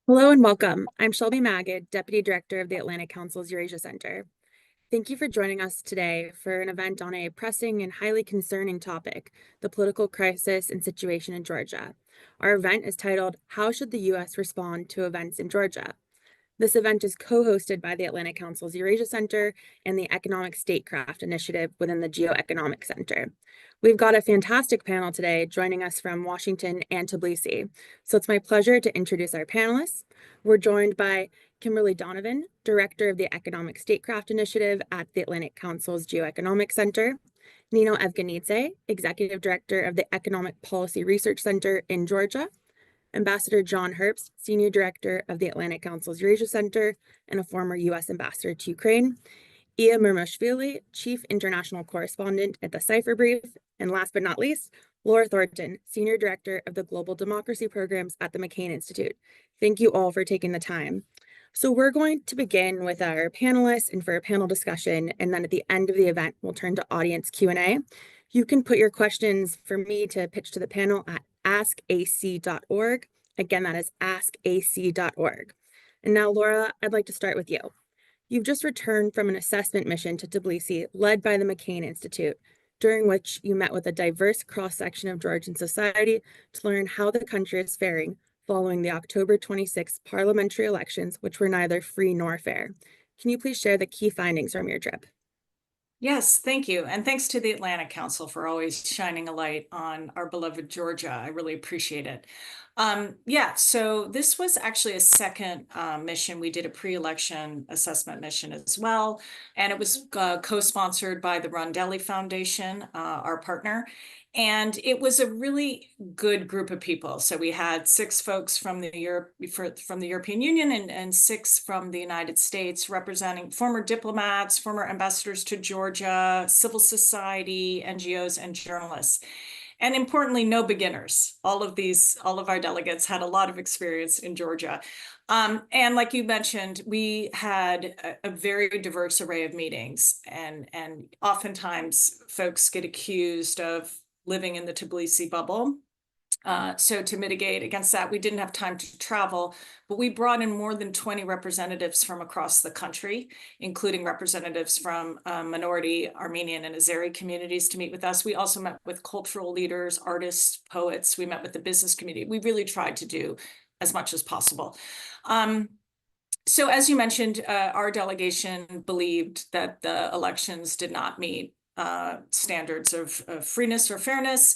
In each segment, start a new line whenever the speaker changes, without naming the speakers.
Hello and welcome. I'm Shelby Magid, Deputy Director of the Atlantic Council's Eurasia Center. Thank you for joining us today for an event on a pressing and highly concerning topic, the political crisis and situation in Georgia. Our event is titled, How Should the U.S. Respond to Events in Georgia? This event is co-hosted by the Atlantic Council's Eurasia Center and the Economic Statecraft initiative within the Geoeconomic Center. We've got a fantastic panel today joining us from Washington and Tbilisi. So it's my pleasure to introduce our panelists. We're joined by Kimberly Donovan, Director of the Economic Statecraft Initiative at the Atlantic Council's Geoeconomic Center, Nino Evgenidze, Executive Director of the Economic Policy Research Center in Georgia, Ambassador John Herbst, Senior Director of the Atlantic Council's Eurasia Center and a former U.S. Ambassador to Ukraine, Iya Mermashvili, Chief International Correspondent at the Cipher Brief, and last but not least, Laura Thornton, Senior Director of the Global Democracy Programs at the McCain Institute. Thank you all for taking the time. So we're going to begin with our panelists and for a panel discussion, and then at the end of the event, we'll turn to audience Q&A. You can put your questions for me to pitch to the panel at askac.org. Again, that is askac.org. And now, Laura, I'd like to start with you. You've just returned from an assessment mission to Tbilisi led by the McCain Institute, during which you met with a diverse cross-section of Georgian society to learn how the country is faring following the October 26 parliamentary elections, which were neither free nor fair. Can you please share the key findings from your trip?
Yes, thank you. And thanks to the Atlantic Council for always shining a light on our beloved Georgia. I really appreciate it. So this was actually a second mission. We did a pre-election assessment mission as well, and it was co-sponsored by the Rondelli Foundation, our partner. And it was a really good group of people. So we had 6 folks from the European Union and 6 from the United States, representing former diplomats, former ambassadors to Georgia, civil society, NGOs, and journalists. And importantly, no beginners. All of our delegates had a lot of experience in Georgia. And like you mentioned, we had a very diverse array of meetings, and oftentimes folks get accused of living in the Tbilisi bubble. So to mitigate against that, we didn't have time to travel, but we brought in more than 20 representatives from across the country, including representatives from minority Armenian and Azeri communities to meet with us. We also met with cultural leaders, artists, poets. We met with the business community. We really tried to do as much as possible. So as you mentioned, our delegation believed that the elections did not meet standards of freeness or fairness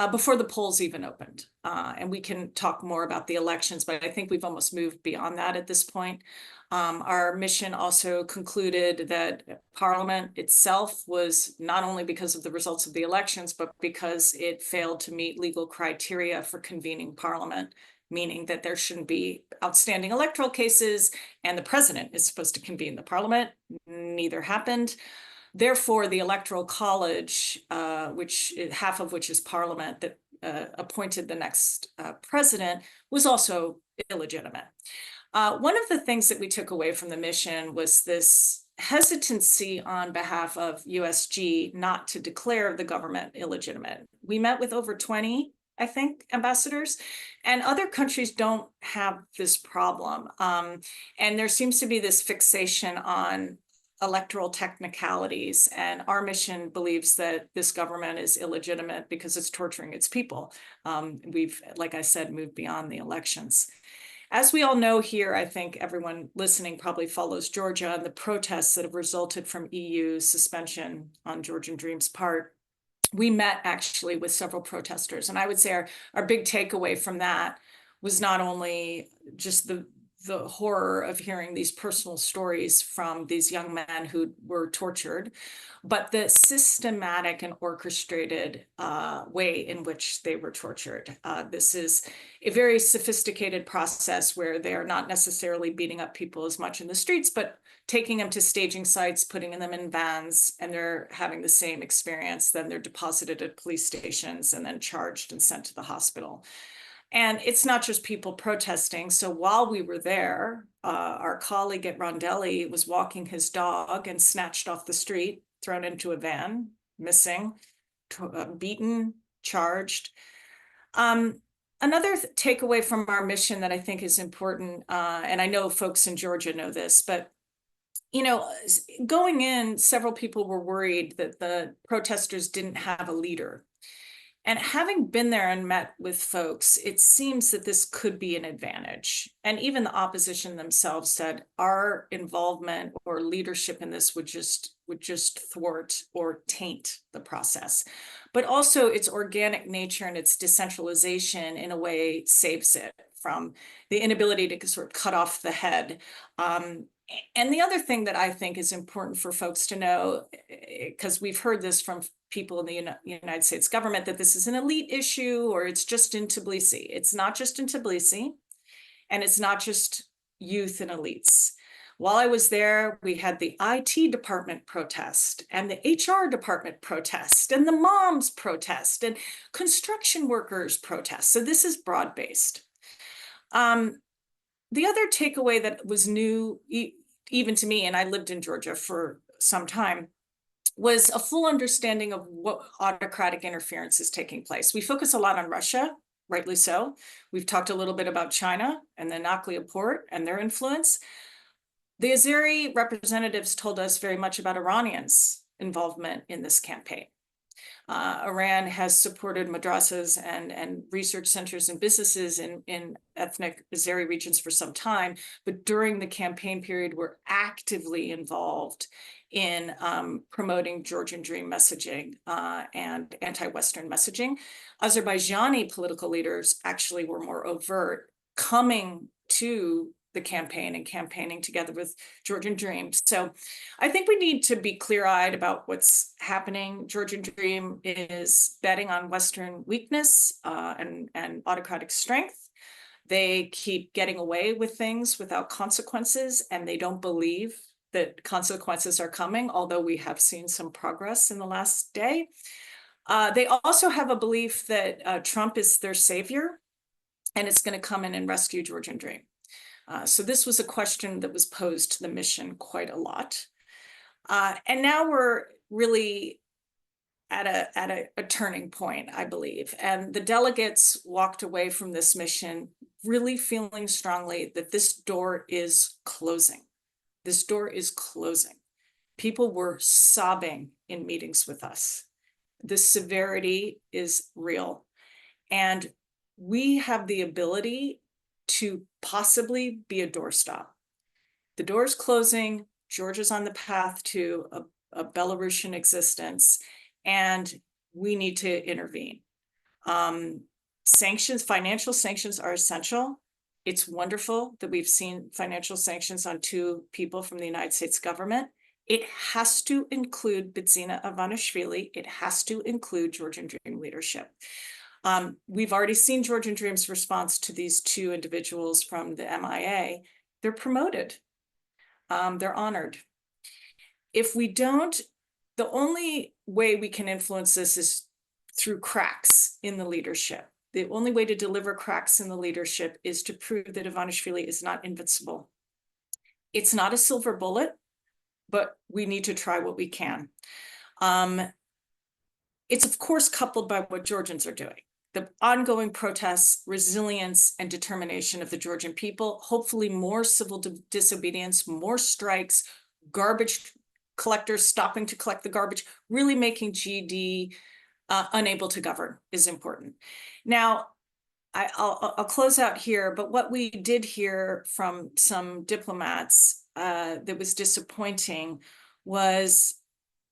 before the polls even opened. And we can talk more about the elections, but I think we've almost moved beyond that at this point. Our mission also concluded that Parliament itself was not only because of the results of the elections, but because it failed to meet legal criteria for convening Parliament, meaning that there shouldn't be outstanding electoral cases and the president is supposed to convene the Parliament. Neither happened. Therefore, the Electoral College, which half of which is Parliament, that appointed the next president, was also illegitimate. One of the things that we took away from the mission was this hesitancy on behalf of USG not to declare the government illegitimate. We met with over 20, I think, ambassadors, and other countries don't have this problem. And there seems to be this fixation on electoral technicalities, and our mission believes that this government is illegitimate because it's torturing its people. We've, like I said, moved beyond the elections. As we all know here, I think everyone listening probably follows Georgia and the protests that have resulted from EU suspension on Georgian Dream's part. We met actually with several protesters, and I would say our big takeaway from that was not only just the horror of hearing these personal stories from these young men who were tortured, but the systematic and orchestrated way in which they were tortured. This is a very sophisticated process where they are not necessarily beating up people as much in the streets, but taking them to staging sites, putting them in vans, and they're having the same experience. Then they're deposited at police stations and then charged and sent to the hospital. And it's not just people protesting. So while we were there, our colleague at Rondelli was walking his dog and snatched off the street, thrown into a van, missing, beaten, charged. Another takeaway from our mission that I think is important, and I know folks in Georgia know this, but going in, several people were worried that the protesters didn't have a leader. And having been there and met with folks, it seems that this could be an advantage. And even the opposition themselves said our involvement or leadership in this would just thwart or taint the process. But also its organic nature and its decentralization in a way saves it from the inability to sort of cut off the head. And the other thing that I think is important for folks to know, because we've heard this from people in the United States government, that this is an elite issue or it's just in Tbilisi. It's not just in Tbilisi, and it's not just youth and elites. While I was there, we had the IT department protest and the HR department protest and the moms protest and construction workers protest. So this is broad-based. The other takeaway that was new, even to me, and I lived in Georgia for some time, was a full understanding of what autocratic interference is taking place. We focus a lot on Russia, rightly so. We've talked a little bit about China and the Nakhlia port and their influence. The Azeri representatives told us very much about Iranians' involvement in this campaign. Iran has supported madrasas and research centers and businesses in ethnic Azeri regions for some time, but during the campaign period, were actively involved in promoting Georgian Dream messaging and anti-Western messaging. Azerbaijani political leaders actually were more overt, coming to the campaign and campaigning together with Georgian Dream. So I think we need to be clear-eyed about what's happening. Georgian Dream is betting on Western weakness and autocratic strength. They keep getting away with things without consequences, and they don't believe that consequences are coming, although we have seen some progress in the last day. They also have a belief that Trump is their savior, and it's going to come in and rescue Georgian Dream. So this was a question that was posed to the mission quite a lot. And now we're really at a turning point, I believe. And the delegates walked away from this mission really feeling strongly that this door is closing. This door is closing. People were sobbing in meetings with us. The severity is real. And we have the ability to possibly be a doorstop. The door's closing. Georgia's on the path to a Belarusian existence, and we need to intervene. Sanctions, financial sanctions are essential. It's wonderful that we've seen financial sanctions on 2 people from the United States government. It has to include Bidzina Ivanishvili. It has to include Georgian Dream leadership. We've already seen Georgian Dream's response to these 2 individuals from the MIA. They're promoted. They're honored. If we don't, the only way we can influence this is through cracks in the leadership. The only way to deliver cracks in the leadership is to prove that Ivanishvili is not invincible. It's not a silver bullet, but we need to try what we can. It's of course coupled by what Georgians are doing. The ongoing protests, resilience, and determination of the Georgian people, hopefully more civil disobedience, more strikes, garbage collectors stopping to collect the garbage, really making GD unable to govern is important. Now, I'll close out here, but what we did hear from some diplomats that was disappointing was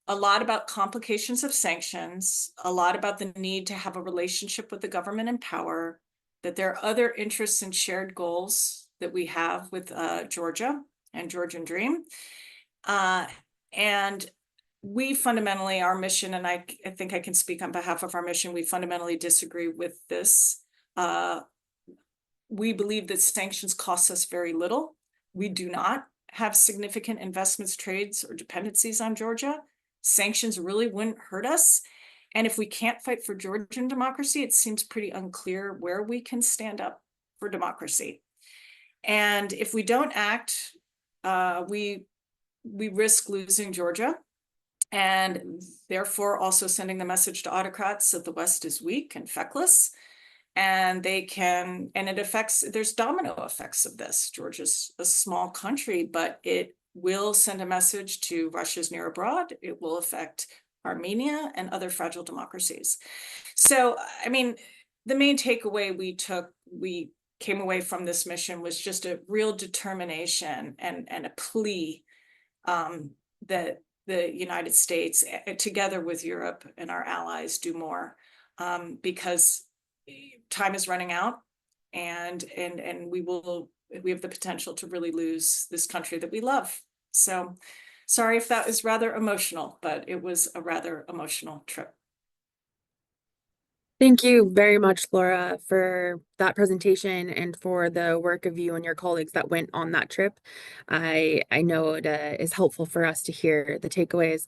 a lot about complications of sanctions, a lot about the need to have a relationship with the government in power, that there are other interests and shared goals that we have with Georgia and Georgian Dream. And we fundamentally, our mission, and I think I can speak on behalf of our mission, we fundamentally disagree with this. We believe that sanctions cost us very little. We do not have significant investments, trades, or dependencies on Georgia. Sanctions really wouldn't hurt us. And if we can't fight for Georgian democracy, it seems pretty unclear where we can stand up for democracy. And if we don't act, we risk losing Georgia, and therefore also sending the message to autocrats that the West is weak and feckless. And it affects, there's domino effects of this. Georgia's a small country, but it will send a message to Russia's near abroad. It will affect Armenia and other fragile democracies. So, I mean, the main takeaway we came away from this mission was just a real determination and a plea that the United States, together with Europe and our allies, do more, because time is running out, and we have the potential to really lose this country that we love. So sorry if that was rather emotional, but it was a rather emotional trip.
Thank you very much, Laura, for that presentation and for the work of you and your colleagues that went on that trip. I know it is helpful for us to hear the takeaways.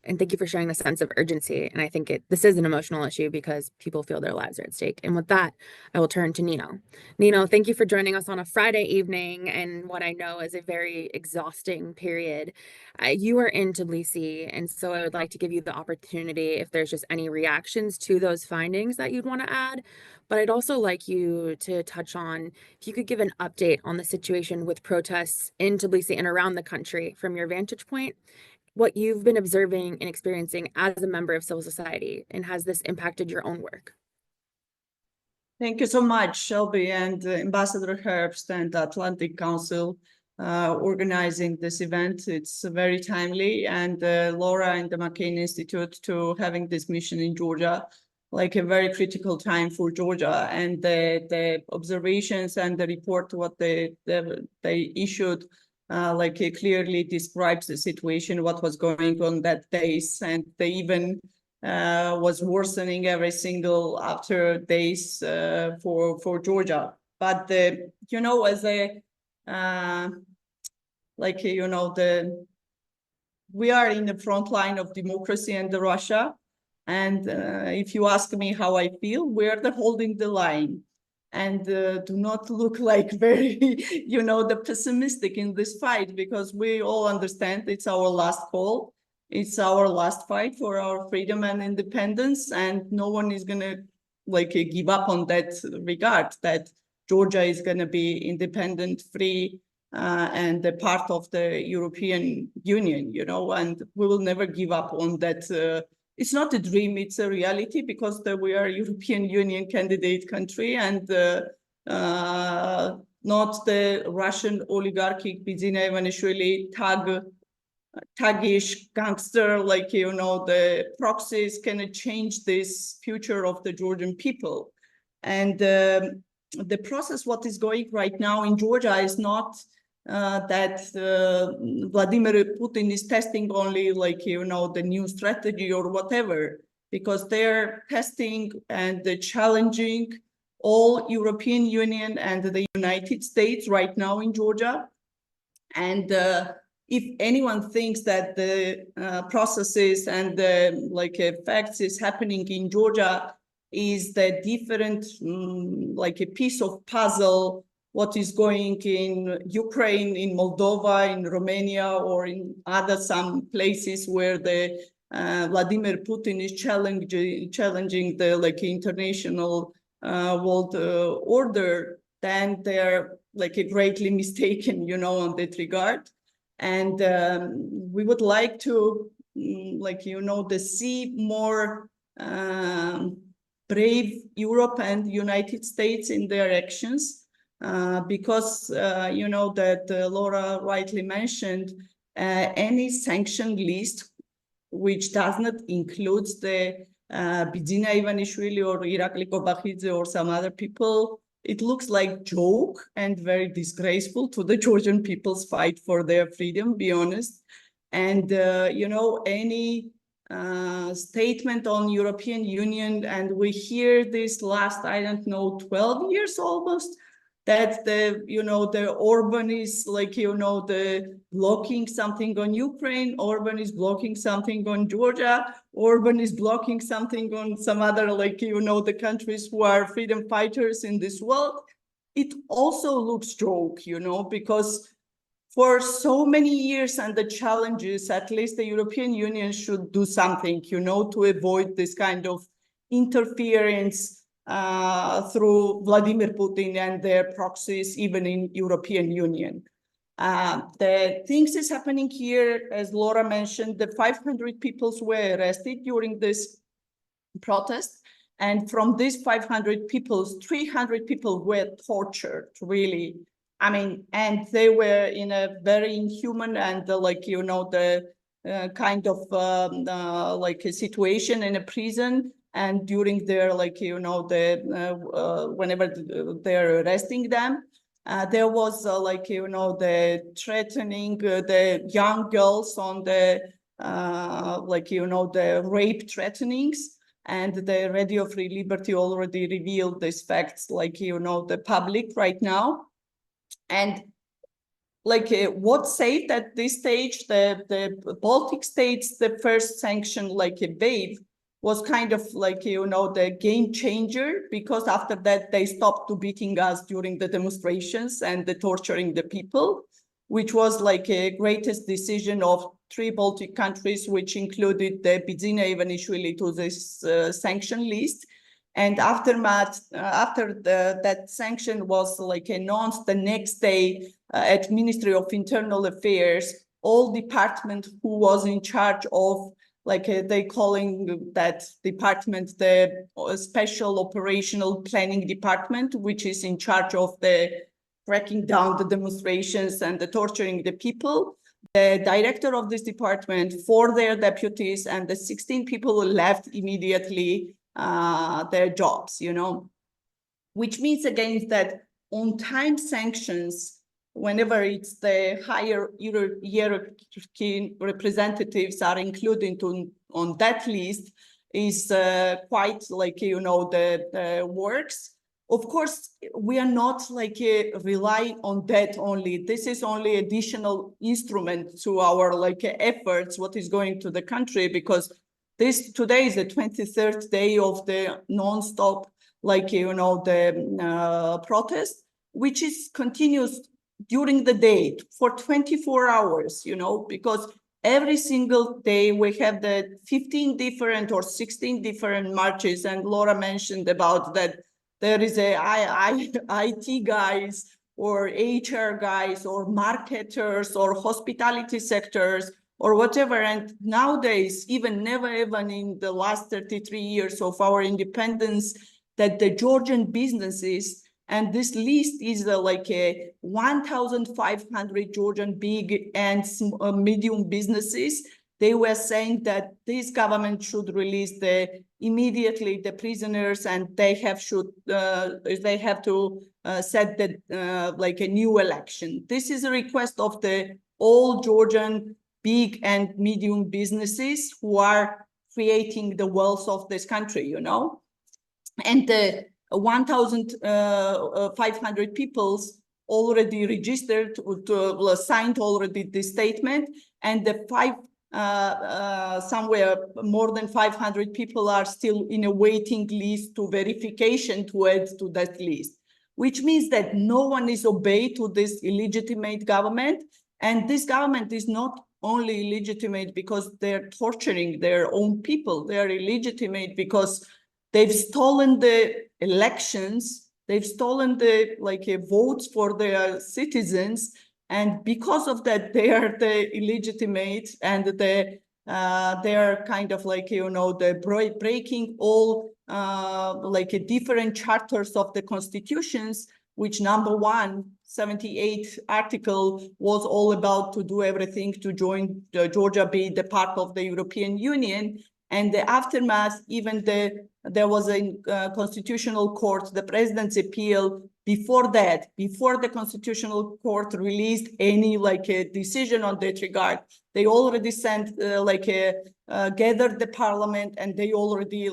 And thank you for sharing the sense of urgency. And I think this is an emotional issue because people feel their lives are at stake. And with that, I will turn to Nino. Nino, thank you for joining us on a Friday evening and what I know is a very exhausting period. You are in Tbilisi, and so I would like to give you the opportunity if there's just any reactions to those findings that you'd want to add. But I'd also like you to touch on if you could give an update on the situation with protests in Tbilisi and around the country from your vantage point, what you've been observing and experiencing as a member of civil society, and has this impacted your own work?
Thank you so much, Shelby, and Ambassador Herbst and the Atlantic Council organizing this event. It's very timely, and Laura and the McCain Institute to having this mission in Georgia, like a very critical time for Georgia. And the observations and the report, what they issued, it clearly describes the situation, what was going on that days, and they even was worsening every single after days for Georgia. But you know, as a we are in the front line of democracy and Russia, and if you ask me how I feel, we're holding the line. And do not look like very, the pessimistic in this fight, because we all understand it's our last call. It's our last fight for our freedom and independence, and no one is gonna give up on that regard, that Georgia is gonna be independent, free, and a part of the European Union, and we will never give up on that. It's not a dream, it's a reality, because we are a European Union candidate country, and not the Russian oligarchic Bidzina Ivanishvili thuggish gangster, the proxies can change this future of the Georgian people. And the process, what is going right now in Georgia is not that Vladimir Putin is testing only the new strategy or whatever, because they're testing and challenging all European Union and the United States right now in Georgia. And if anyone thinks that the processes and the effects is happening in Georgia is the different a piece of puzzle, what is going in Ukraine, in Moldova, in Romania, or in other some places where the Vladimir Putin is challenging the international world order, then they're greatly mistaken, on that regard. And we would like to, to see more brave Europe and United States in their actions. Because that Laura rightly mentioned, any sanction list which does not include the Bidzina Ivanishvili or Irakli Kobakhidze or some other people, it looks like joke and very disgraceful to the Georgian people's fight for their freedom, be honest. And any statement on European Union, and we hear this last, I don't know, 12 years almost, that the Orban is the blocking something on Ukraine, Orban is blocking something on Georgia, Orban is blocking something on some other the countries who are freedom fighters in this world. It also looks joke, because for so many years and the challenges, at least the European Union should do something, to avoid this kind of interference through Vladimir Putin and their proxies, even in European Union. The things is happening here, as Laura mentioned, the 500 people were arrested during this protest. And from these 500 people, 300 people were tortured, really. I mean, and they were in a very inhuman and the kind of like a situation in a prison. And during their whenever they're arresting them, there was the threatening the young girls on the the rape threatenings. And the Radio Free Liberty already revealed these facts, the public right now. And what saved at this stage the Baltic states, the first sanction, wave, was kind of the game changer, because after that they stopped to beating us during the demonstrations and the torturing the people, which was a greatest decision of 3 Baltic countries, which included the Bidzina Ivanishvili to this sanction list. And after that sanction was announced the next day at Ministry of Internal Affairs, all department who was in charge of they calling that department the Special Operational Planning Department, which is in charge of the cracking down the demonstrations and the torturing the people. The director of this department, 4 their deputies, and the 16 people who left immediately their jobs, which means again that on-time sanctions, whenever it's the higher hierarchy representatives are included on that list, is quite the works. Of course, we are not rely on that only. This is only additional instrument to our efforts, what is going to the country, because today is the 23rd day of the non-stop protest, which is continuous during the day for 24 hours, because every single day we have the 15 different or 16 different marches. And Laura mentioned about that there is a IT guys or HR guys or marketers or hospitality sectors or whatever. And nowadays, never in the last 33 years of our independence, that the Georgian businesses, and this list is 1,500 Georgian big and medium businesses. They were saying that this government should release immediately the prisoners, and they have to set a new election. This is a request of the all Georgian big and medium businesses who are creating the wealth of this country, And the 1,500 people already registered, signed already this statement, and the somewhere more than 500 people are still in a waiting list to verification to add to that list, which means that no one is obeyed to this illegitimate government. And this government is not only illegitimate because they're torturing their own people, they are illegitimate because they've stolen the elections, they've stolen the votes for their citizens, and because of that, they are the illegitimate, and they are kind of the breaking all different charters of the constitutions, which number 178 article was all about to do everything to join Georgia, be the part of the European Union. And the aftermath, even there was a constitutional court, the president's appeal. Before that, before the constitutional court released any a decision on that regard, they already sent gathered the parliament, and they already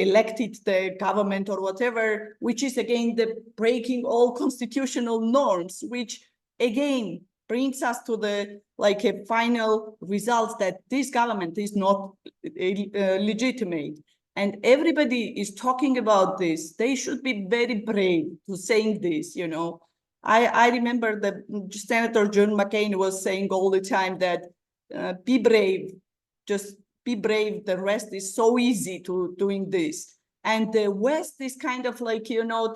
elected the government or whatever, which is again the breaking all constitutional norms, which again brings us to the a final result that this government is not legitimate. And everybody is talking about this. They should be very brave to saying this, I remember that Senator John McCain was saying all the time that be brave, just be brave. The rest is so easy to doing this. And the West is kind of like, you know,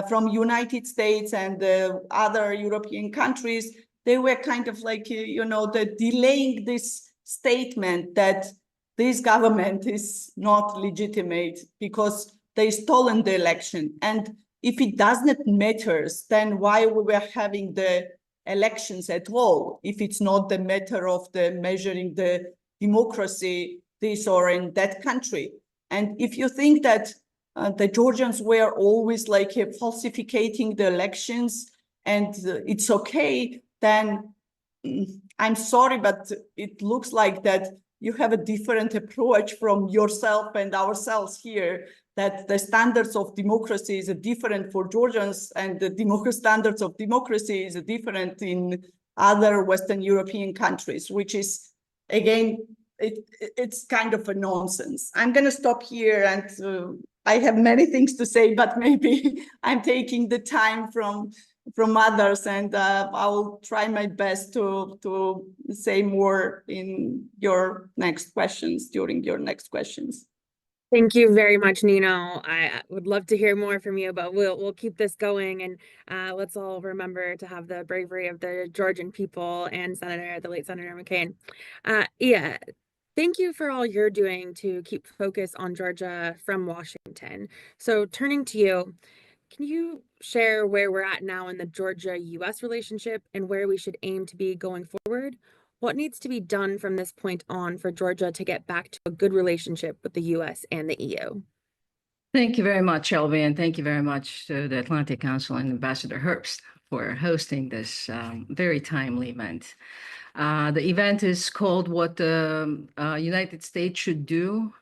from United States and other European countries, they were kind of like, you know, delaying this statement that this government is not legitimate because they stolen the election. And if it does not matter, then why we were having the elections at all, if it's not the matter of the measuring the democracy this or in that country. And if you think that the Georgians were always like falsificating the elections and it's okay, then I'm sorry, but it looks like that you have a different approach from yourself and ourselves here, that the standards of democracy is different for Georgians and the standards of democracy is different in other Western European countries, which is, again, it's kind of a nonsense. I'm going to stop here, and I have many things to say, but maybe I'm taking the time from others, and I'll try my best to say more in your next questions, during your next questions.
Thank you very much, Nino. I would love to hear more from you, but we'll keep this going, and let's all remember to have the bravery of the Georgian people and the late Senator McCain. Yeah, thank you for all you're doing to keep focus on Georgia from Washington. So turning to you, can you share where we're at now in the Georgia-US relationship and where we should aim to be going forward? What needs to be done from this point on for Georgia to get back to a good relationship with the US and the EU?
Thank you very much, Shelby, and thank you very much to the Atlantic Council and Ambassador Herbst for hosting this very timely event. The event is called What the United States Should Do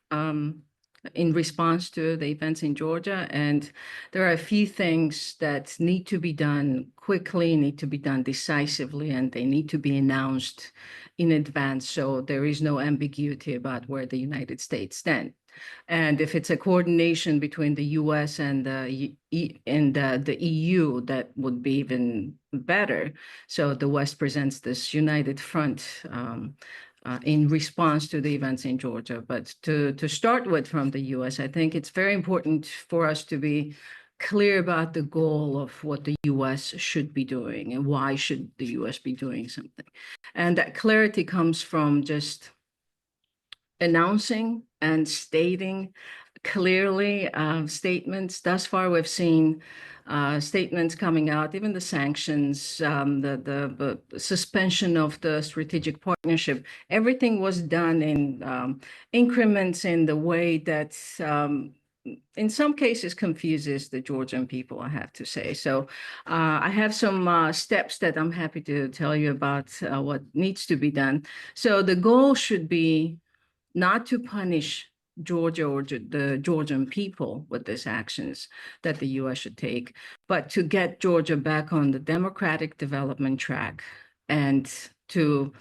in response to the events in Georgia. And there are a few things that need to be done quickly, need to be done decisively, and they need to be announced in advance so there is no ambiguity about where the United States stand. And if it's a coordination between the US and the EU, that would be even better. So the West presents this united front in response to the events in Georgia. But to start with from the US, I think it's very important for us to be clear about the goal of what the US should be doing and why should the US be doing something. And that clarity comes from just announcing and stating clearly statements. Thus far, we've seen statements coming out, even the sanctions, the suspension of the strategic partnership. Everything was done in increments in the way that in some cases confuses the Georgian people, I have to say. So I have some steps that I'm happy to tell you about what needs to be done. So the goal should be not to punish Georgia or the Georgian people with these actions that the US should take, but to get Georgia back on the democratic development track and to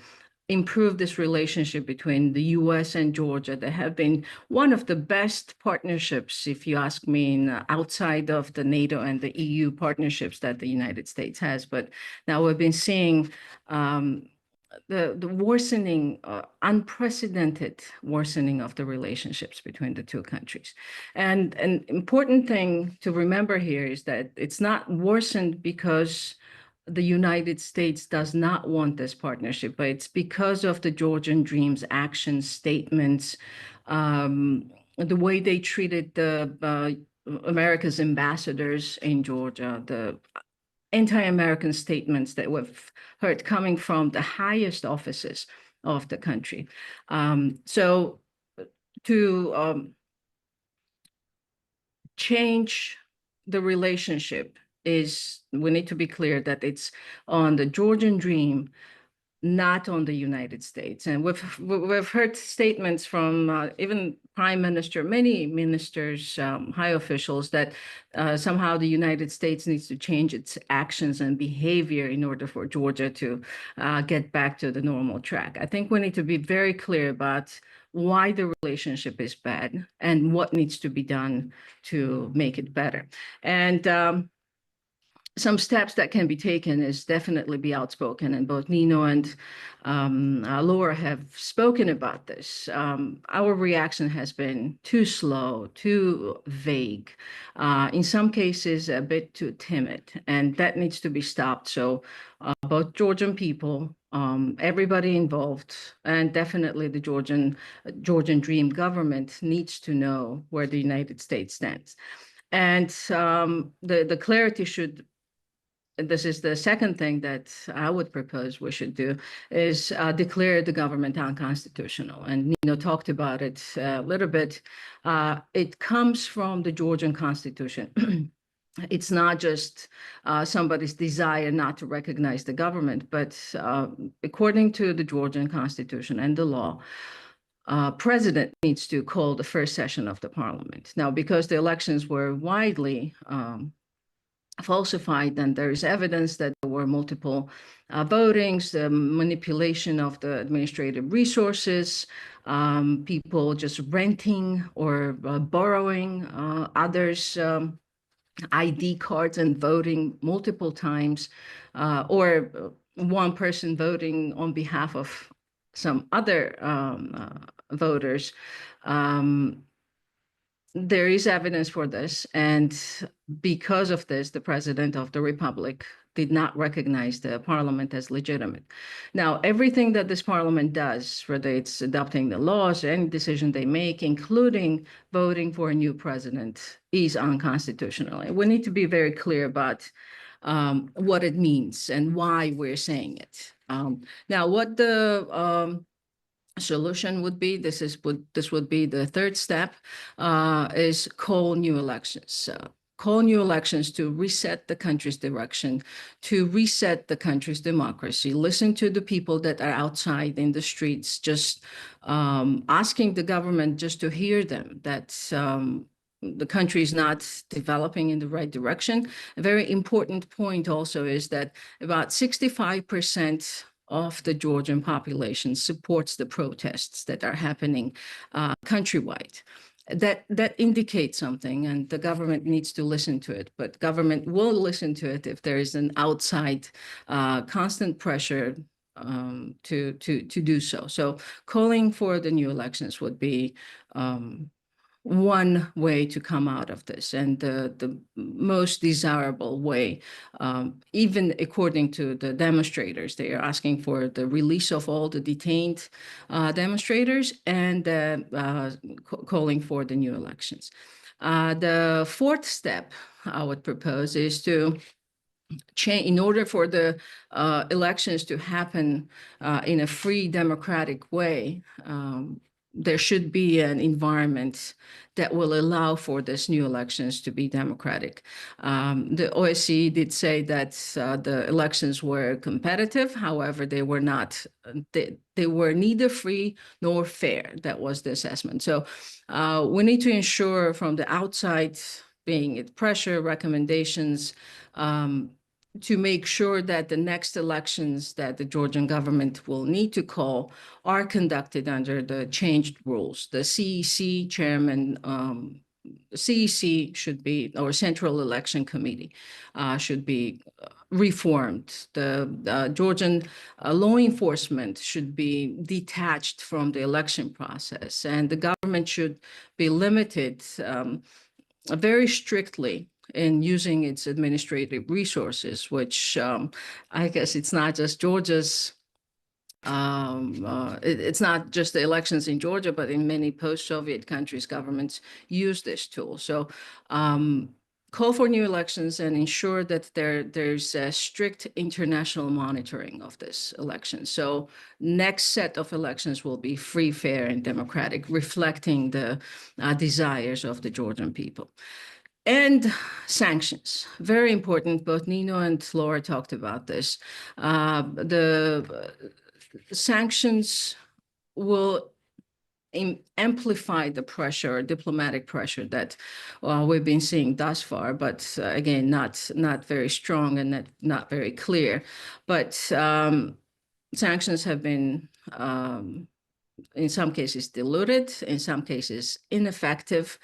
improve this relationship between the US and Georgia. That have been one of the best partnerships, if you ask me, outside of the NATO and the EU partnerships that the United States has. But now we've been seeing the worsening, unprecedented worsening of the relationships between the two countries. And an important thing to remember here is that it's not worsened because the United States does not want this partnership, but it's because of the Georgian Dream's actions, statements, the way they treated the America's ambassadors in Georgia, the anti-American statements that we've heard coming from the highest offices of the country. So to change the relationship we need to be clear that it's on the Georgian Dream, not on the United States. And we've heard statements from even Prime Minister, many ministers, high officials, that somehow the United States needs to change its actions and behavior in order for Georgia to get back to the normal track. I think we need to be very clear about why the relationship is bad and what needs to be done to make it better. And some steps that can be taken is definitely be outspoken, and both Nino and Laura have spoken about this. Our reaction has been too slow, too vague, in some cases a bit too timid, and that needs to be stopped. So both Georgian people, everybody involved, and definitely the Georgian Dream government needs to know where the United States stands. And the clarity should, this is the second thing that I would propose we should do, is declare the government unconstitutional. And Nino talked about it a little bit. It comes from the Georgian Constitution. It's not just somebody's desire not to recognize the government, but according to the Georgian Constitution and the law, president needs to call the first session of the parliament. Now, because the elections were widely falsified, and there is evidence that there were multiple votings, the manipulation of the administrative resources, people just renting or borrowing others' ID cards and voting multiple times, or one person voting on behalf of some other voters. There is evidence for this, and because of this, the president of the republic did not recognize the parliament as legitimate. Now, everything that this parliament does, whether it's adopting the laws or any decision they make, including voting for a new president, is unconstitutional. And we need to be very clear about what it means and why we're saying it. Now, what the solution would be, this would be the third step, is call new elections. Call new elections to reset the country's direction, to reset the country's democracy. Listen to the people that are outside in the streets, just asking the government just to hear them, that the country is not developing in the right direction. A very important point also is that about 65% of the Georgian population supports the protests that are happening countrywide. That indicates something, and the government needs to listen to it. But government will listen to it if there is an outside constant pressure to do so. So calling for the new elections would be one way to come out of this, and the most desirable way, even according to the demonstrators. They are asking for the release of all the detained demonstrators and calling for the new elections. The fourth step I would propose is to change, in order for the elections to happen in a free democratic way, there should be an environment that will allow for these new elections to be democratic. The OSCE did say that the elections were competitive. However, they were not, they were neither free nor fair. That was the assessment. So we need to ensure from the outside, being it pressure, recommendations, to make sure that the next elections that the Georgian government will need to call are conducted under the changed rules. The CEC chairman, CEC should be, or Central Election Committee should be reformed. The Georgian law enforcement should be detached from the election process, and the government should be limited very strictly in using its administrative resources, which I guess it's not just Georgia's, it's not just the elections in Georgia, but in many post-Soviet countries, governments use this tool. So call for new elections and ensure that there's a strict international monitoring of this election. So next set of elections will be free, fair, and democratic, reflecting the desires of the Georgian people. And sanctions, very important. Both Nino and Laura talked about this. The sanctions will amplify the pressure, diplomatic pressure that we've been seeing thus far, but again, not very strong and not very clear. But sanctions have been in some cases diluted, in some cases ineffective,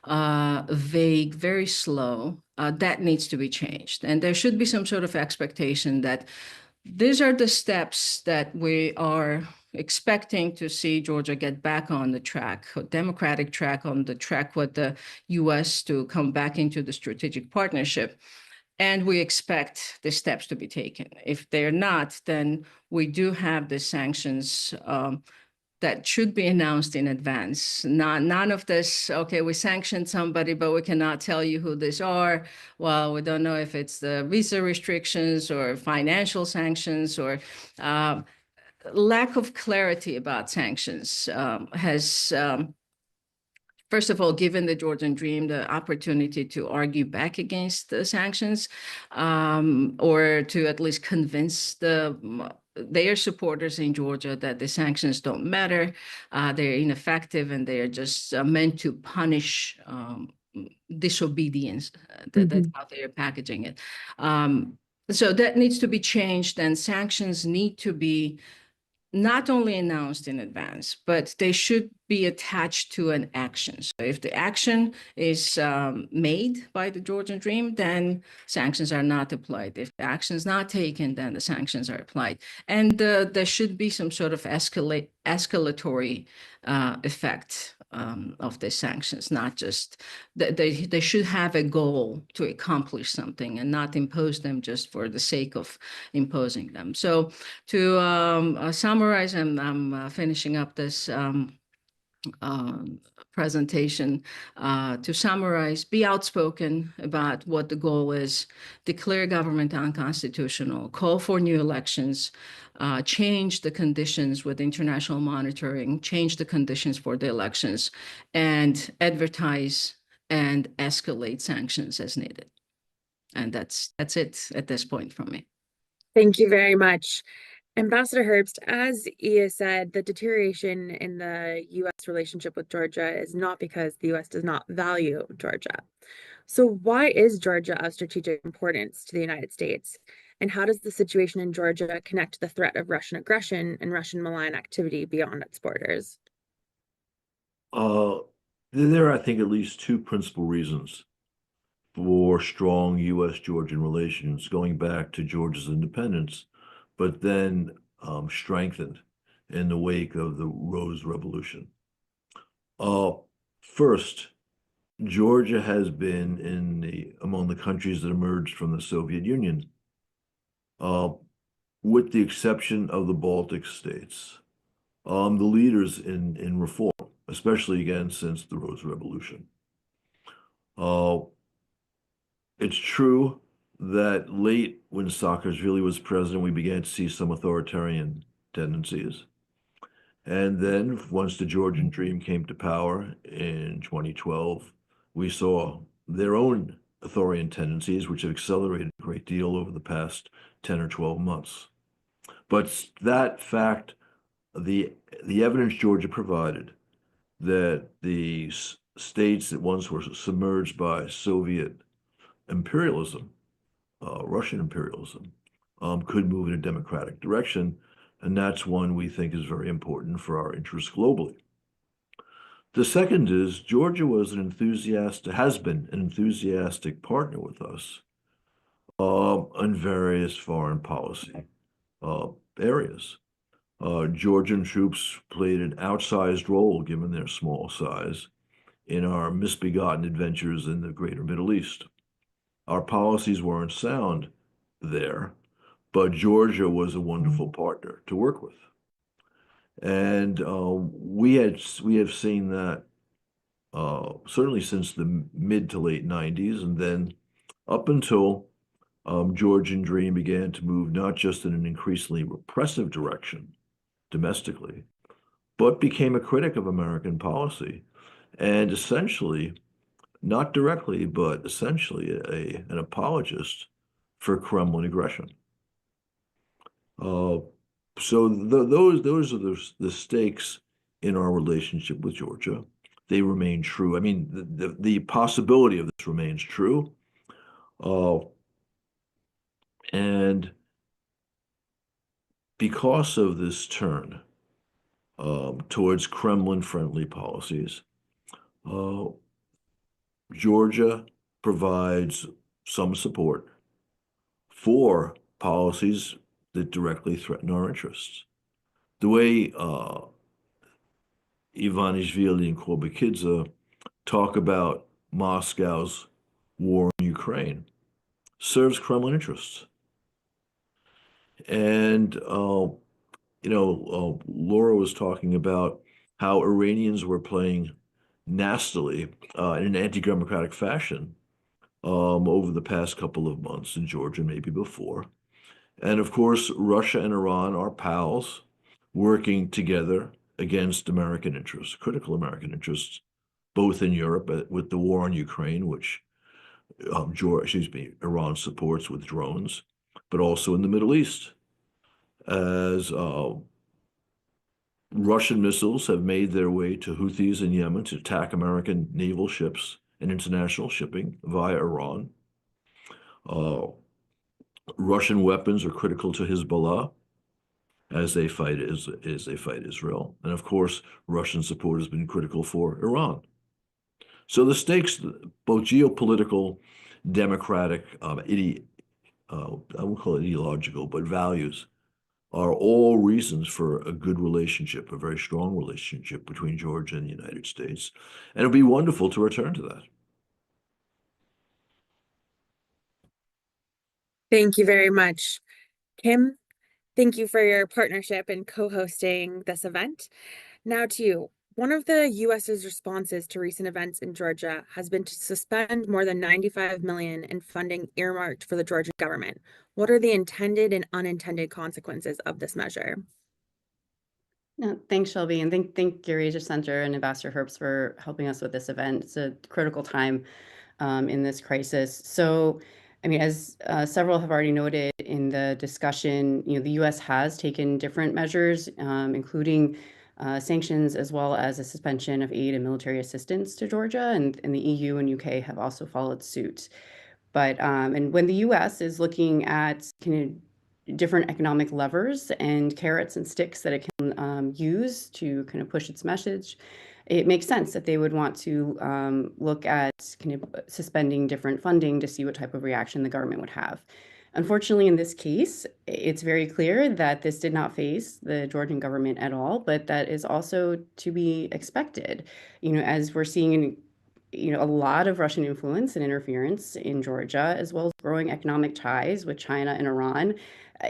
vague, very slow, that needs to be changed. And there should be some sort of expectation that these are the steps that we are expecting to see Georgia get back on the track, a democratic track, on the track with the U.S. to come back into the strategic partnership. And we expect the steps to be taken. If they're not, then we do have the sanctions that should be announced in advance. None of this, okay, we sanctioned somebody, but we cannot tell you who these are. Well, we don't know if it's the visa restrictions or financial sanctions, or lack of clarity about sanctions has, first of all, given the Georgian Dream the opportunity to argue back against the sanctions, or to at least convince their supporters in Georgia that the sanctions don't matter, they're ineffective, and they are just meant to punish disobedience. That's how they're packaging it. So that needs to be changed, and sanctions need to be not only announced in advance, but they should be attached to an action. So if the action is made by the Georgian Dream, then sanctions are not applied. If the action is not taken, then the sanctions are applied. And there should be some sort of escalatory effect of the sanctions, not just they should have a goal to accomplish something and not impose them just for the sake of imposing them. So to summarize, I'm finishing up this presentation. To summarize, be outspoken about what the goal is, declare government unconstitutional, call for new elections, change the conditions with international monitoring, change the conditions for the elections, and advertise and escalate sanctions as needed. And that's it at this point from me.
Thank you very much. Ambassador Herbst, as Ia said, the deterioration in the U.S. relationship with Georgia is not because the U.S. does not value Georgia. So why is Georgia of strategic importance to the United States? And how does the situation in Georgia connect to the threat of Russian aggression and Russian malign activity beyond its borders?
There are, I think, at least two principal reasons for strong U.S.-Georgian relations going back to Georgia's independence, but then strengthened in the wake of the Rose Revolution. First, Georgia has been among the countries that emerged from the Soviet Union, with the exception of the Baltic states, the leaders in reform, especially again since the Rose Revolution. It's true that late when Saakashvili was president, we began to see some authoritarian tendencies. And then once the Georgian Dream came to power in 2012, we saw their own authoritarian tendencies, which have accelerated a great deal over the past 10 or 12 months. But that fact, the evidence Georgia provided that the states that once were submerged by Soviet imperialism, Russian imperialism, could move in a democratic direction. And that's one we think is very important for our interests globally. The second is Georgia was has been an enthusiastic partner with us on various foreign policy areas. Georgian troops played an outsized role, given their small size, in our misbegotten adventures in the greater Middle East. Our policies weren't sound there, but Georgia was a wonderful partner to work with. And we have seen that certainly since the mid to late 90s, and then up until Georgian Dream began to move not just in an increasingly repressive direction domestically, but became a critic of American policy, and essentially, not directly, but essentially an apologist for Kremlin aggression. So those are the stakes in our relationship with Georgia. They remain true. I mean, the possibility of this remains true. And because of this turn towards Kremlin-friendly policies, Georgia provides some support for policies that directly threaten our interests. The way Ivanishvili and Kobakidze talk about Moscow's war in Ukraine serves Kremlin interests. And, Laura was talking about how Iranians were playing nastily in an anti-democratic fashion over the past couple of months in Georgia, maybe before. And of course, Russia and Iran are pals working together against American interests, critical American interests, both in Europe with the war in Ukraine, which Iran supports with drones, but also in the Middle East, as Russian missiles have made their way to Houthis in Yemen to attack American naval ships and international shipping via Iran. Russian weapons are critical to Hezbollah as they fight Israel. And of course, Russian support has been critical for Iran. So the stakes, both geopolitical, democratic, I won't call it ideological, but values, are all reasons for a good relationship, a very strong relationship between Georgia and the United States. And it'd be wonderful to return to that.
Thank you very much, Kim. Thank you for your partnership in co-hosting this event. Now to you. One of the U.S.'s responses to recent events in Georgia has been to suspend more than $95 million in funding earmarked for the Georgian government. What are the intended and unintended consequences of this measure?
No, thanks, Shelby, and thank Eurasia Center and Ambassador Herbst for helping us with this event. It's a critical time in this crisis. So, I mean, as several have already noted in the discussion, the U.S. has taken different measures, including sanctions, as well as a suspension of aid and military assistance to Georgia, and the EU and UK have also followed suit. But and when the U.S. is looking at different economic levers and carrots and sticks that it can use to kind of push its message, it makes sense that they would want to look at kind of suspending different funding to see what type of reaction the government would have. Unfortunately, in this case, it's very clear that this did not faze the Georgian government at all, but that is also to be expected. As we're seeing a lot of Russian influence and interference in Georgia, as well as growing economic ties with China and Iran,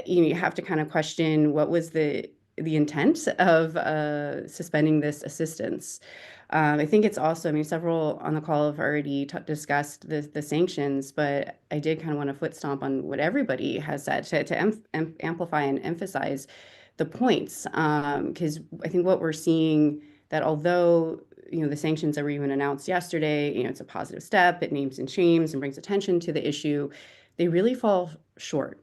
you have to kind of question what was the intent of suspending this assistance. I think it's also, several on the call have already discussed the sanctions, but I did kind of want to foot stomp on what everybody has said to amplify and emphasize the points. Because I think what we're seeing, that although the sanctions that were even announced yesterday, it's a positive step, it names and shames and brings attention to the issue, they really fall short.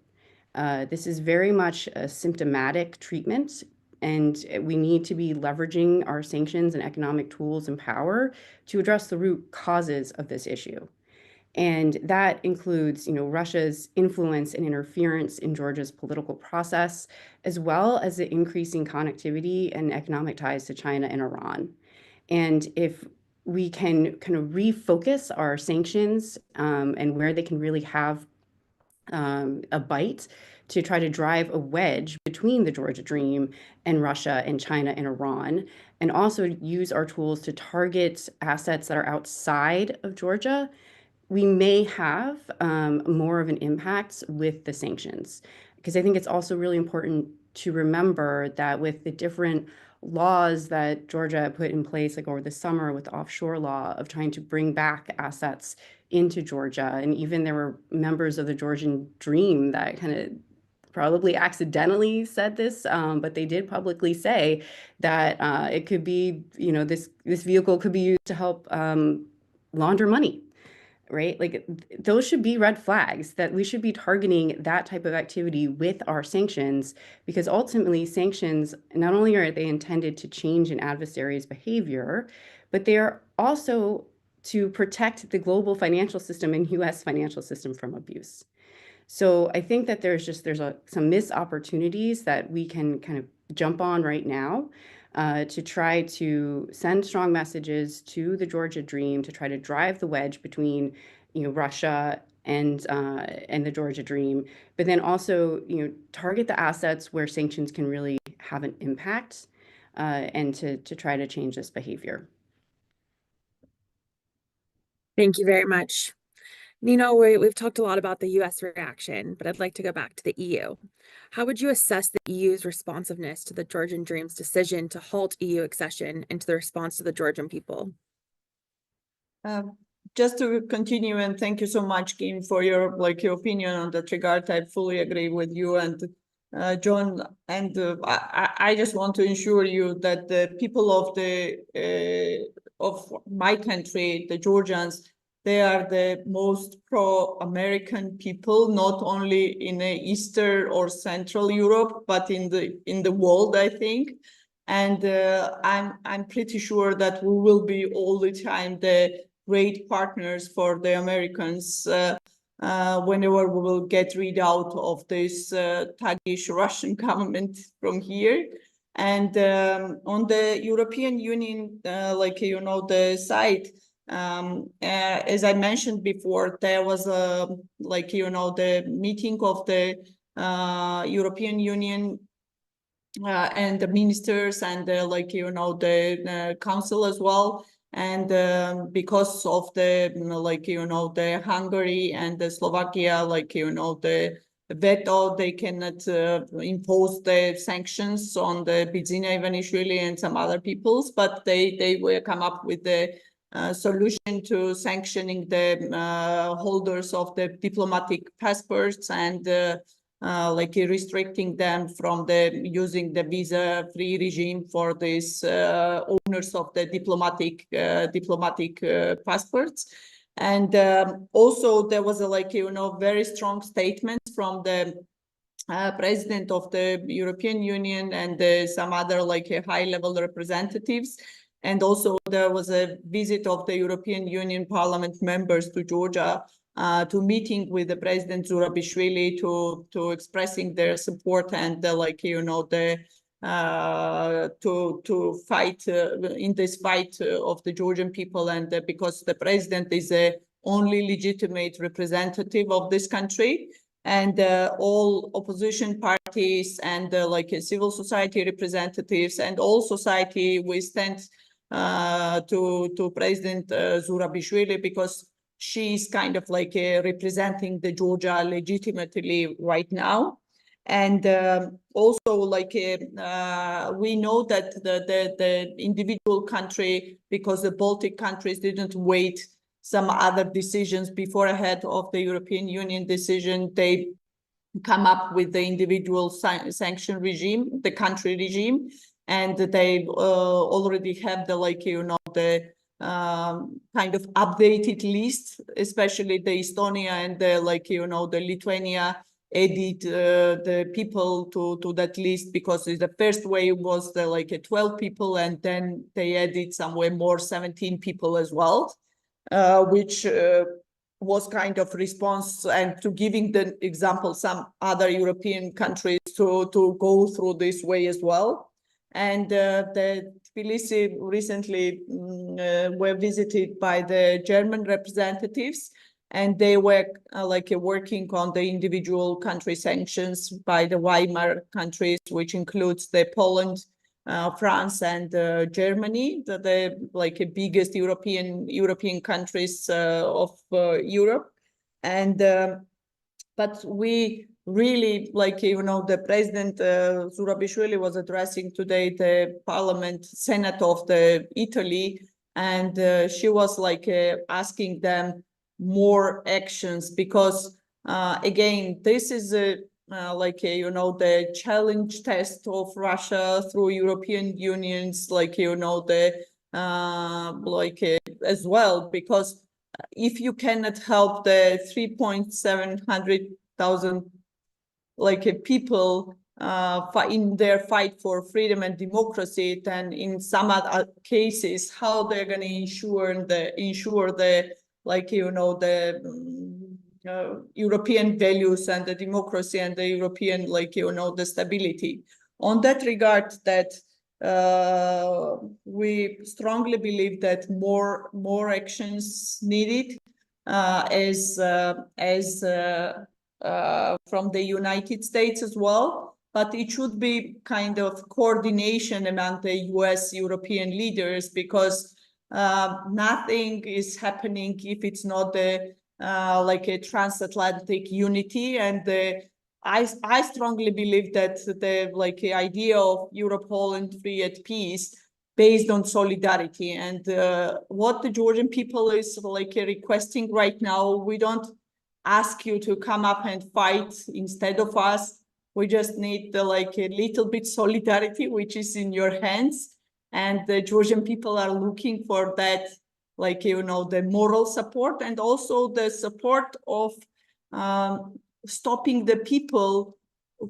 This is very much a symptomatic treatment, and we need to be leveraging our sanctions and economic tools and power to address the root causes of this issue. And that includes, Russia's influence and interference in Georgia's political process, as well as the increasing connectivity and economic ties to China and Iran. And if we can kind of refocus our sanctions and where they can really have a bite to try to drive a wedge between the Georgia Dream and Russia and China and Iran, and also use our tools to target assets that are outside of Georgia, we may have more of an impact with the sanctions. Because I think it's also really important to remember that with the different laws that Georgia put in place, like over the summer with the offshore law of trying to bring back assets into Georgia, and even there were members of the Georgian Dream that kind of probably accidentally said this, but they did publicly say that it could be, this vehicle could be used to help launder money. Right? Like those should be red flags, that we should be targeting that type of activity with our sanctions, because ultimately sanctions, not only are they intended to change an adversary's behavior, but they are also to protect the global financial system and US financial system from abuse. So I think that there's some missed opportunities that we can kind of jump on right now to try to send strong messages to the Georgia Dream, to try to drive the wedge between Russia and the Georgia Dream, but then also, target the assets where sanctions can really have an impact, and to try to change this behavior.
Thank you very much. Nino, we've talked a lot about the US reaction, but I'd like to go back to the EU. How would you assess the EU's responsiveness to the Georgian Dream's decision to halt EU accession and to the response to the Georgian people?
Just to continue, and thank you so much, Kim, for your opinion on that regard. I fully agree with you and John, and I just want to ensure you that the people of my country, the Georgians, they are the most pro-American people, not only in Eastern or Central Europe, but in the world, I think. And I'm pretty sure that we will be all the time the great partners for the Americans whenever we will get rid out of this thuggish Russian government from here. And on the European Union, the side, as I mentioned before, there was the meeting of the European Union and the ministers and the council as well. And because of the the Hungary and the Slovakia, the veto, they cannot impose the sanctions on the Bidzina Ivanishvili and some other peoples, but they will come up with the solution to sanctioning the holders of the diplomatic passports and restricting them from using the visa-free regime for these owners of the diplomatic passports. And also there was a very strong statement from the president of the European Union and some other high-level representatives. And also there was a visit of the European Union Parliament members to Georgia to meeting with the President Zurabishvili to expressing their support and to fight in this fight of the Georgian people, and because the president is the only legitimate representative of this country, and all opposition parties and civil society representatives and all society, we stand to President Zurabishvili, because she's kind of representing the Georgia legitimately right now. And also we know that the individual country, because the Baltic countries didn't wait some other decisions before ahead of the European Union decision, they come up with the individual sanction regime, the country regime, and they already have the kind of updated list, especially the Estonia and the Lithuania added the people to that list, because the first wave was 12 people, and then they added somewhere more 17 people as well, which was kind of response and to giving the example some other European countries to go through this way as well. And the Tbilisi recently were visited by the German representatives, and they were working on the individual country sanctions by the Weimar countries, which includes the Poland, France, and Germany, the biggest European countries of Europe. And but we really, the President Zurabishvili was addressing today the Parliament Senate of the Italy, and she was asking them more actions, because again, this is the challenge test of Russia through European unions, as well, because if you cannot help the 3,700,000 people in their fight for freedom and democracy, then in some other cases, how they're going to ensure the European values and the democracy and the European the stability. On that regard, that we strongly believe that more actions needed. from the United States as well, but it should be kind of coordination among the US European leaders, because nothing is happening if it's not like a transatlantic unity. And I strongly believe that the idea of Europe whole and free at peace based on solidarity. And what the Georgian people is requesting right now, we don't ask you to come up and fight instead of us. We just need a little bit solidarity, which is in your hands. And the Georgian people are looking for that, the moral support, and also the support of stopping the people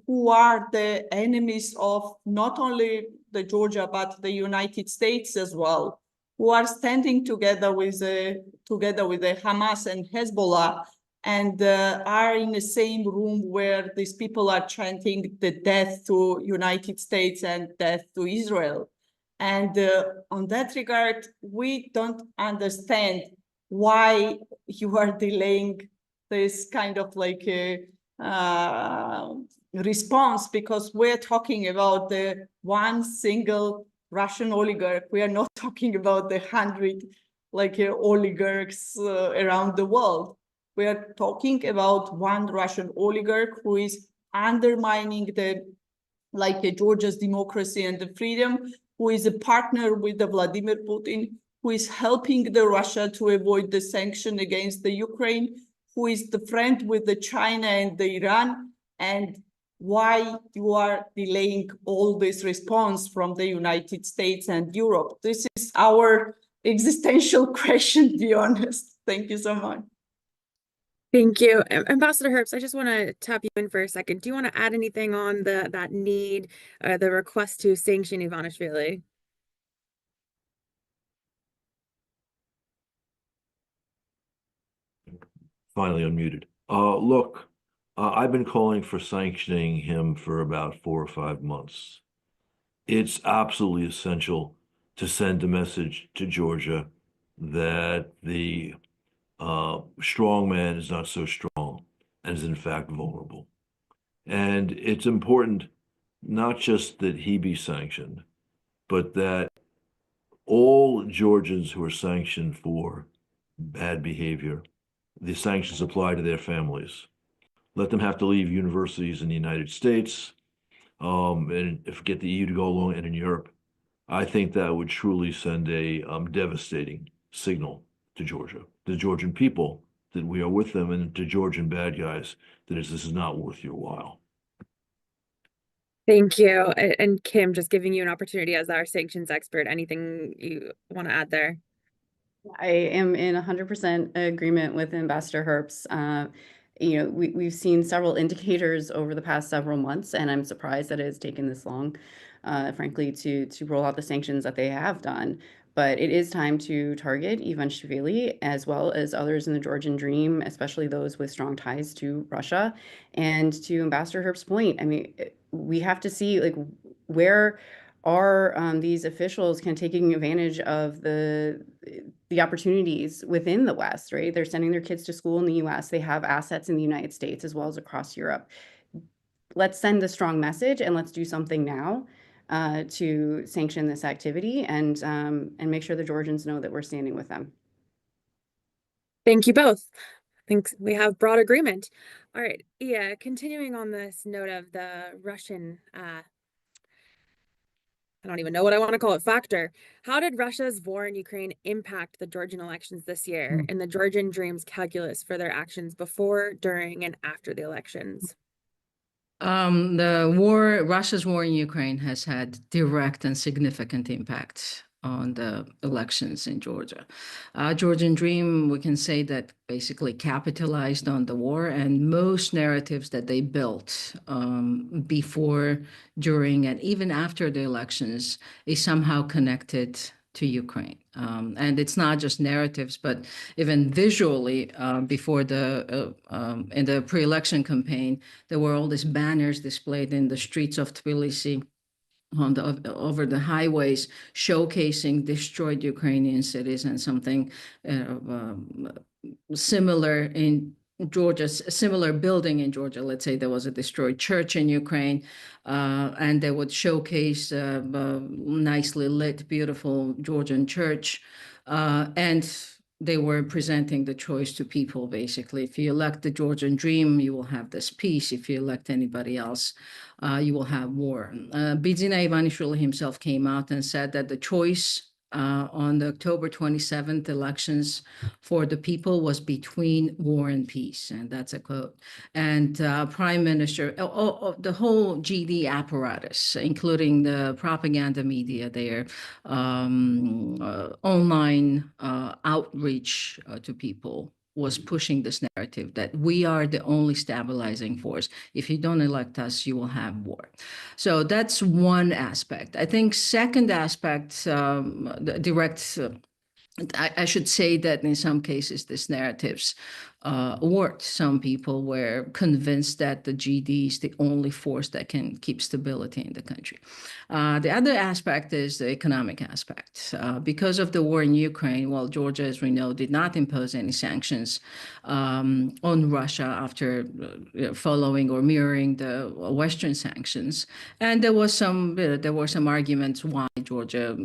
who are the enemies of not only the Georgia, but the United States as well, who are standing together with the Hamas and Hezbollah, and are in the same room where these people are chanting the death to United States and death to Israel. And on that regard, we don't understand why you are delaying this kind of response, because we're talking about the one single Russian oligarch. We are not talking about the 100 oligarchs around the world. We are talking about one Russian oligarch who is undermining Georgia's democracy and the freedom, who is a partner with the Vladimir Putin, who is helping the Russia to avoid the sanction against the Ukraine, who is the friend with the China and the Iran. And why you are delaying all this response from the United States and Europe? This is our existential question, to be honest. Thank you so much.
Thank you. Ambassador Herbst, I just want to tap you in for a second. Do you want to add anything on that need, the request to sanction Ivanishvili?
Finally unmuted. Look, I've been calling for sanctioning him for about 4 or 5 months. It's absolutely essential to send a message to Georgia that the strong man is not so strong and is in fact vulnerable. And it's important not just that he be sanctioned, but that all Georgians who are sanctioned for bad behavior, the sanctions apply to their families. Let them have to leave universities in the United States, and if get the EU to go along, and in Europe. I think that would truly send a devastating signal to Georgia, the Georgian people, that we are with them, and to Georgian bad guys, that this is not worth your while.
Thank you. And Kim, just giving you an opportunity as our sanctions expert, anything you want to add there?
I am in 100% agreement with Ambassador Herbst. We've seen several indicators over the past several months, and I'm surprised that it has taken this long, frankly, to roll out the sanctions that they have done. But it is time to target Ivanishvili as well as others in the Georgian Dream, especially those with strong ties to Russia. And to Ambassador Herbst's point, I mean, we have to see where are these officials taking advantage of the opportunities within the West, right? They're sending their kids to school in the US. They have assets in the United States as well as across Europe. Let's send a strong message, and let's do something now to sanction this activity and make sure the Georgians know that we're standing with them.
Thank you both. I think we have broad agreement. All right, yeah, continuing on this note of the Russian, I don't even know what I want to call it, factor. How did Russia's war in Ukraine impact the Georgian elections this year and the Georgian Dream's calculus for their actions before, during, and after the elections?
Russia's war in Ukraine has had direct and significant impact on the elections in Georgia. Georgian Dream, we can say that basically capitalized on the war, and most narratives that they built before, during, and even after the elections is somehow connected to Ukraine. And it's not just narratives, but even visually, before in the pre-election campaign, there were all these banners displayed in the streets of Tbilisi, over the highways, showcasing destroyed Ukrainian cities and something similar in Georgia, a similar building in Georgia. Let's say there was a destroyed church in Ukraine, and they would showcase a nicely lit, beautiful Georgian church, and they were presenting the choice to people, basically. If you elect the Georgian dream, you will have this peace. If you elect anybody else, you will have war. Bidzina Ivanishvili himself came out and said that the choice on the October 27th elections for the people was between war and peace. And that's a quote. And Prime Minister, the whole GD apparatus, including the propaganda media there, online outreach to people, was pushing this narrative that we are the only stabilizing force. If you don't elect us, you will have war. So that's one aspect. I think second aspect, the direct, I should say that in some cases, these narratives worked. Some people were convinced that the GD is the only force that can keep stability in the country. The other aspect is the economic aspect. Because of the war in Ukraine, well, Georgia, as we know, did not impose any sanctions on Russia after following or mirroring the Western sanctions. And there were some arguments why Georgia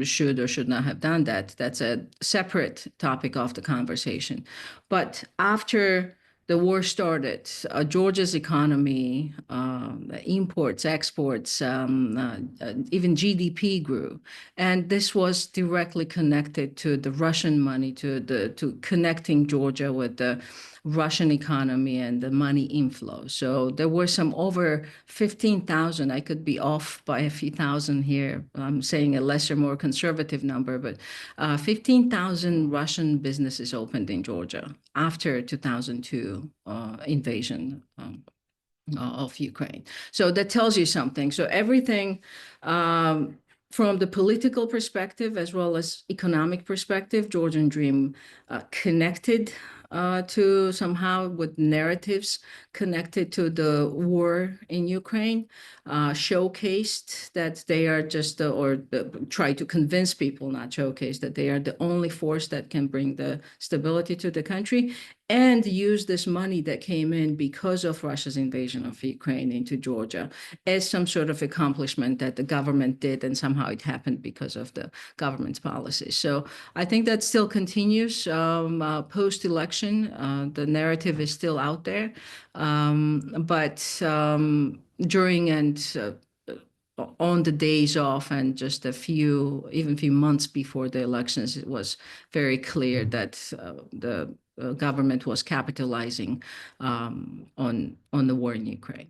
should or should not have done that. That's a separate topic of the conversation. But after the war started, Georgia's economy, imports, exports, even GDP grew. And this was directly connected to the Russian money, to connecting Georgia with the Russian economy and the money inflow. So there were some over 15,000. I could be off by a few thousand here. I'm saying a lesser, more conservative number, but 15,000 Russian businesses opened in Georgia after 2002 invasion of Ukraine. So that tells you something. So everything from the political perspective as well as economic perspective, Georgian Dream connected to somehow with narratives connected to the war in Ukraine, showcased that they are just, try to convince people, not showcase, that they are the only force that can bring the stability to the country, and use this money that came in because of Russia's invasion of Ukraine into Georgia as some sort of accomplishment that the government did, and somehow it happened because of the government's policies. So I think that still continues post-election. The narrative is still out there, but during and on the days off and just even a few months before the elections, it was very clear that the government was capitalizing on the war in Ukraine.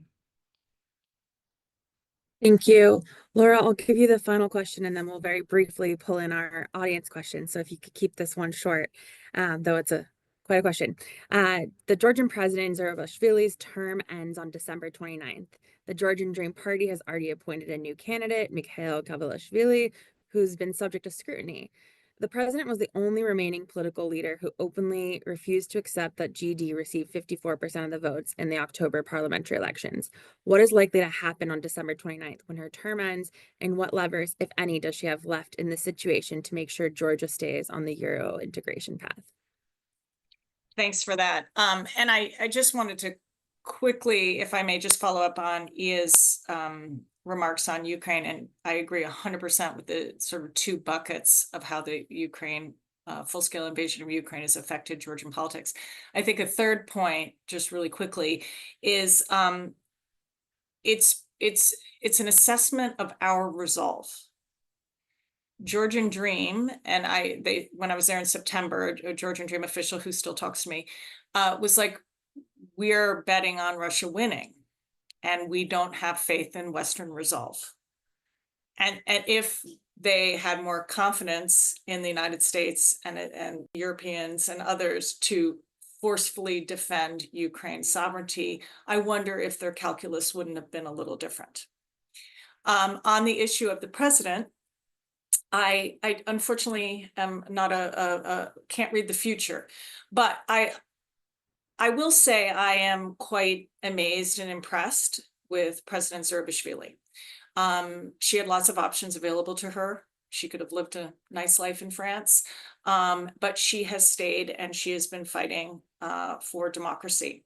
Thank you. Laura, I'll give you the final question and then we'll very briefly pull in our audience questions. So if you could keep this one short, though it's quite a question. The Georgian president Zurabishvili's term ends on December 29th. The Georgian Dream Party has already appointed a new candidate, Mikhail Kavalishvili, who's been subject to scrutiny. The president was the only remaining political leader who openly refused to accept that GD received 54% of the votes in the October parliamentary elections. What is likely to happen on December 29th when her term ends, and what levers, if any, does she have left in this situation to make sure Georgia stays on the Euro integration path?
Thanks for that. And I just wanted to quickly, if I may, just follow up on Ia's remarks on Ukraine. And I agree 100% with the sort of two buckets of how the Ukraine full-scale invasion of Ukraine has affected Georgian politics. I think a third point, just really quickly, is it's an assessment of our resolve. Georgian Dream, and when I was there in September, a Georgian Dream official who still talks to me was like, we're betting on Russia winning, and we don't have faith in Western resolve. And if they had more confidence in the United States and Europeans and others to forcefully defend Ukraine's sovereignty, I wonder if their calculus wouldn't have been a little different. On the issue of the president, I unfortunately am not can't read the future, but I will say I am quite amazed and impressed with President Zurabishvili. She had lots of options available to her. She could have lived a nice life in France. But she has stayed and she has been fighting for democracy.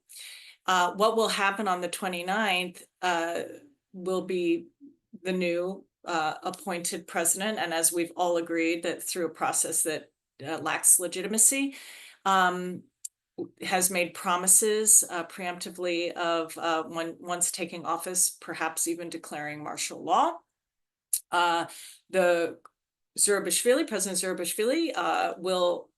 What will happen on the 29th will be the new appointed president. And as we've all agreed, that through a process that lacks legitimacy, has made promises preemptively of once taking office, perhaps even declaring martial law. The President Zurabishvili will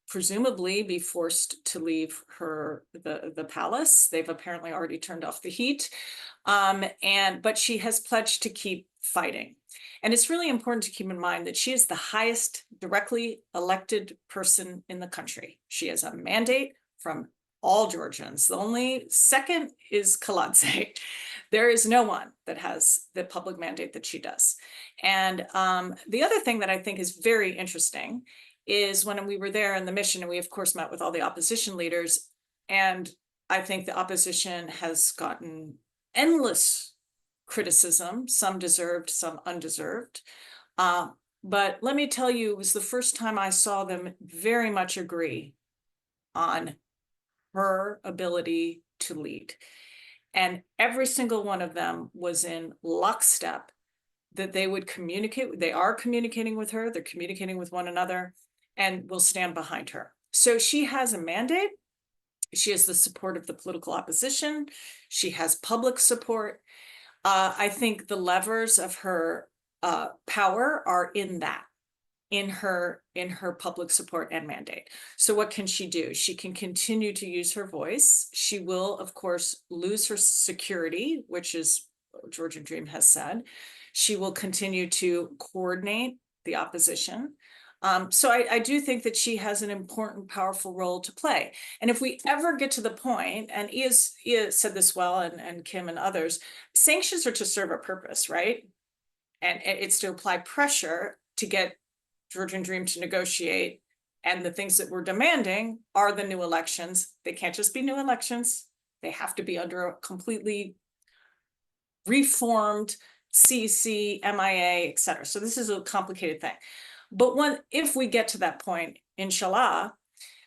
presumably be forced to leave the palace. They've apparently already turned off the heat. But she has pledged to keep fighting. And it's really important to keep in mind that she is the highest directly elected person in the country. She has a mandate from all Georgians. The only second is Kaladze. There is no one that has the public mandate that she does. And the other thing that I think is very interesting is when we were there in the mission, and we of course met with all the opposition leaders, and I think the opposition has gotten endless criticism, some deserved, some undeserved. But let me tell you, it was the first time I saw them very much agree on her ability to lead. And every single one of them was in lockstep that they would communicate. They are communicating with her, they're communicating with one another, and will stand behind her. So she has a mandate. She has the support of the political opposition. She has public support. I think the levers of her power are in that, in her public support and mandate. So what can she do? She can continue to use her voice. She will, of course, lose her security, which is what Georgian Dream has said. She will continue to coordinate the opposition. So I do think that she has an important, powerful role to play. And if we ever get to the point, and Ia said this well, and Kim and others, sanctions are to serve a purpose, right? And it's to apply pressure to get Georgian Dream to negotiate. And the things that we're demanding are the new elections. They can't just be new elections. They have to be under a completely reformed CC, MIA, et cetera. So this is a complicated thing. But if we get to that point, inshallah,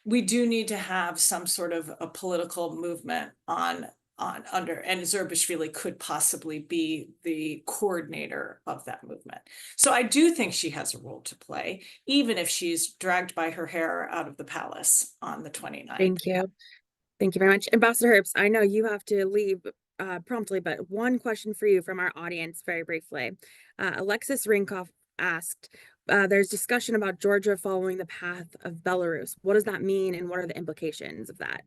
we do need to have some sort of a political movement and Zurabishvili could possibly be the coordinator of that movement. So I do think she has a role to play, even if she's dragged by her hair out of the palace on the 29th.
Thank you. Thank you very much. Ambassador Herbst, I know you have to leave promptly, but one question for you from our audience very briefly. Alexis Rinkov asked, there's discussion about Georgia following the path of Belarus. What does that mean and what are the implications of that?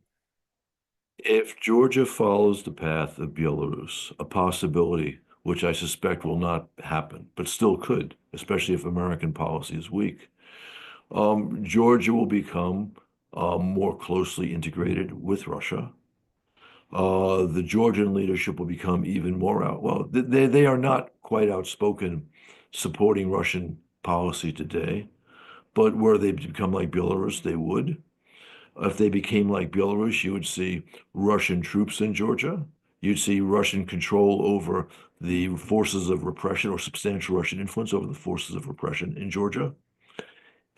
If Georgia follows the path of Belarus, a possibility which I suspect will not happen, but still could, especially if American policy is weak, Georgia will become more closely integrated with Russia. The Georgian leadership will become even more they are not quite outspoken supporting Russian policy today, but were they become like Belarus, they would. If they became like Belarus, you would see Russian troops in Georgia. You'd see Russian control over the forces of repression, or substantial Russian influence over the forces of repression in Georgia.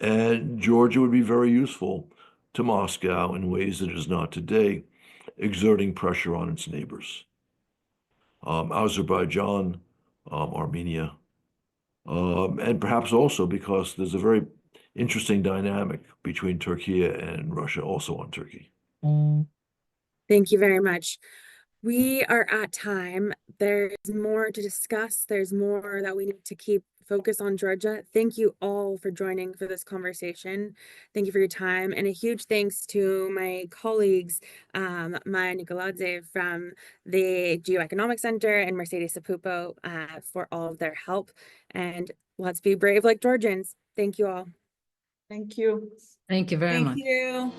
And Georgia would be very useful to Moscow in ways that it is not today, exerting pressure on its neighbors. Azerbaijan, Armenia, and perhaps also because there's a very interesting dynamic between Turkey and Russia also on Turkey.
Thank you very much. We are at time. There's more to discuss. There's more that we need to keep focus on Georgia. Thank you all for joining for this conversation. Thank you for your time. And a huge thanks to my colleagues, Maya Nikoladze from the Geoeconomic Center and Mercedes Sapupo for all of their help. And let's be brave like Georgians. Thank you all.
Thank you.
Thank you very much.
Thank you.